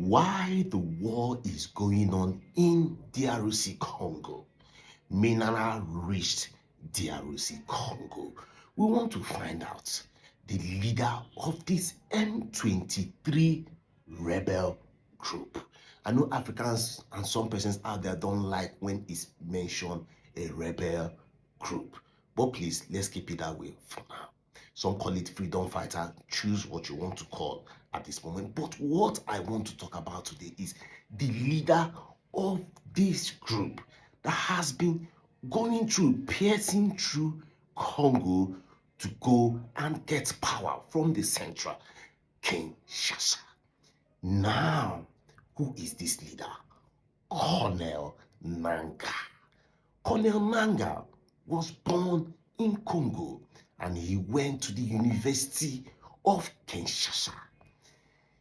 why the war is going on in DRC Congo. Mineral reached DRC Congo. We want to find out the leader of this M23 Rebel group. I know Africans and some persons out there don't like when it's mentioned a rebel group, but please, let's keep it that way for now. Some call it freedom fighter. Choose what you want to call at this moment. But what I want to talk about today is the leader of this group that has been going through, piercing through Congo to go and get power from the central Kinshasa. Now, who is this leader? Corneille Nangaa. Corneille Nangaa was born in Congo and he went to the University of Kinshasa.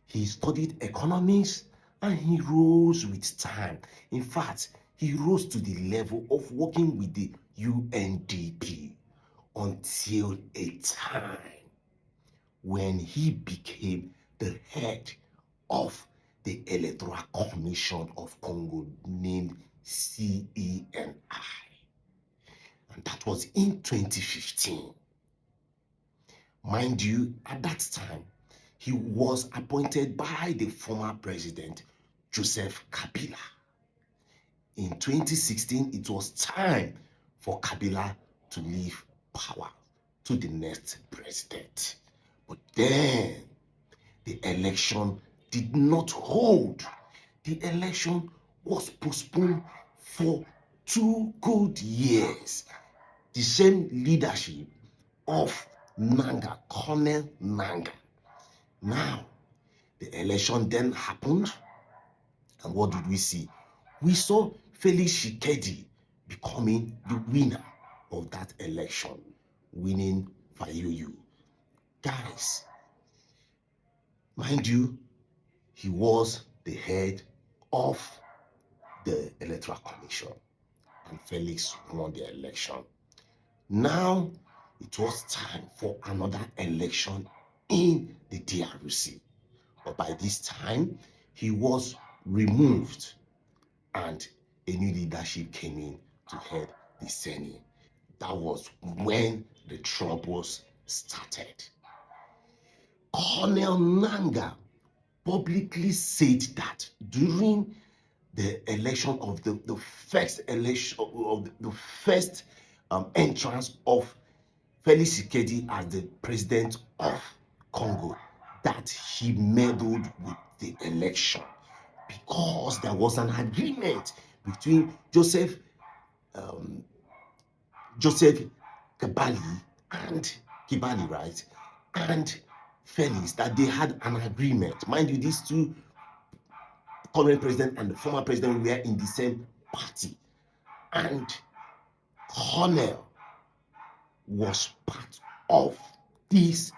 He studied economics and he rose with time. In fact, he rose to the level of working with the UNDP until a time when he became the head of the Electoral Commission of Congo, named CENI. And that was in 2015. Mind you, at that time, he was appointed by the former president, Joseph Kabila. In 2016, it was time for Kabila to leave power to the next president. But then, the election did not hold. The election was postponed for 2 good years. The same leadership of Nangaa, Corneille Nangaa. Now, the election then happened, and what did we see? We saw Felix Tshisekedi becoming the winner of that election, winning Fayoyo. Guys, mind you, he was the head of the Electoral Commission, and Felix won the election. Now, it was time for another election in the DRC. But by this time, he was removed and a new leadership came in to head the CENI. That was when the troubles started. Corneille Nangaa publicly said that during the election of the first election of the first entrance of Felix Tshisekedi as the president of Congo, that he meddled with the election because there was an agreement between Joseph Kibali, right, and Felix, that they had an agreement. Mind you, these two, current president and the former president, were in the same party, and Corneille was part of this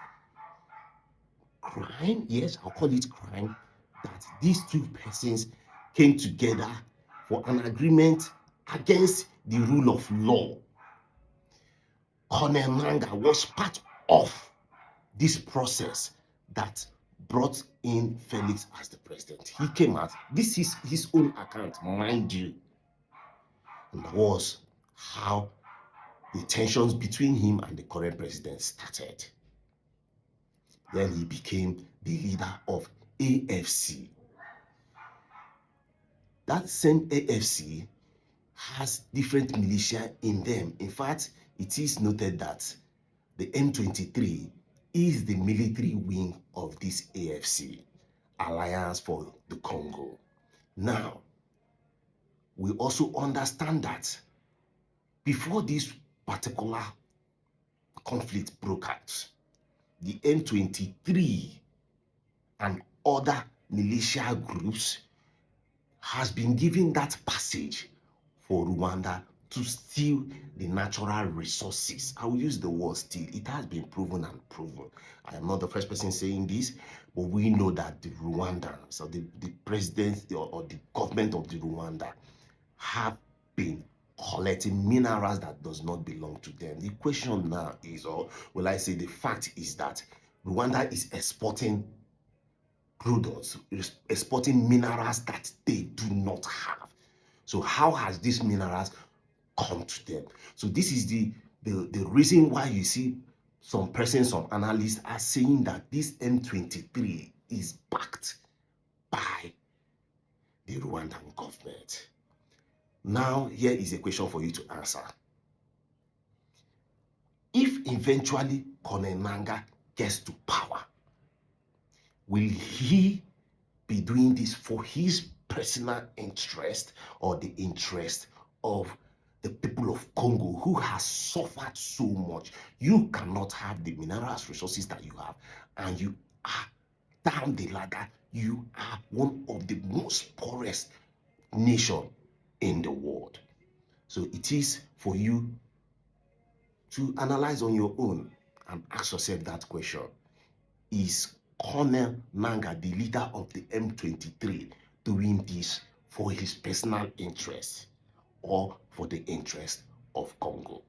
crime. Yes, I'll call it crime, that these two persons came together for an agreement against the rule of law. Corneille Nangaa was part of this process that brought in Felix as the president. He came out. This is his own account, mind you. And that was how the tensions between him and the current president started. Then he became the leader of AFC. That same AFC has different militia in them. In fact, it is noted that the M23 is the military wing of this AFC, Alliance for the Congo. Now, we also understand that before this particular conflict broke out, the M23 and other militia groups has been given that passage for Rwanda to steal the natural resources. I will use the word steal. It has been proven and proven. I am not the first person saying this, but we know that the Rwandans, or the president or the government of the Rwanda, have been collecting minerals that does not belong to them. The question now is, or will I say the fact is, that Rwanda is exporting products, exporting minerals that they do not have. So how has these minerals come to them? So this is the reason why you see some persons, some analysts are saying that this M23 is backed by the Rwandan government. Now, here is a question for you to answer. If eventually Corneille Nangaa gets to power, will he be doing this for his personal interest or the interest of the people of Congo who has suffered so much? You cannot have the minerals resources that you have, and you are down the ladder. You are one of the most poorest nation in the world. So it is for you to analyze on your own and ask yourself that question. Is Corneille Nangaa, the leader of the M23, doing this for his personal interest or for the interest of Congo?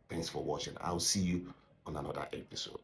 Thanks for watching. I'll see you on another episode.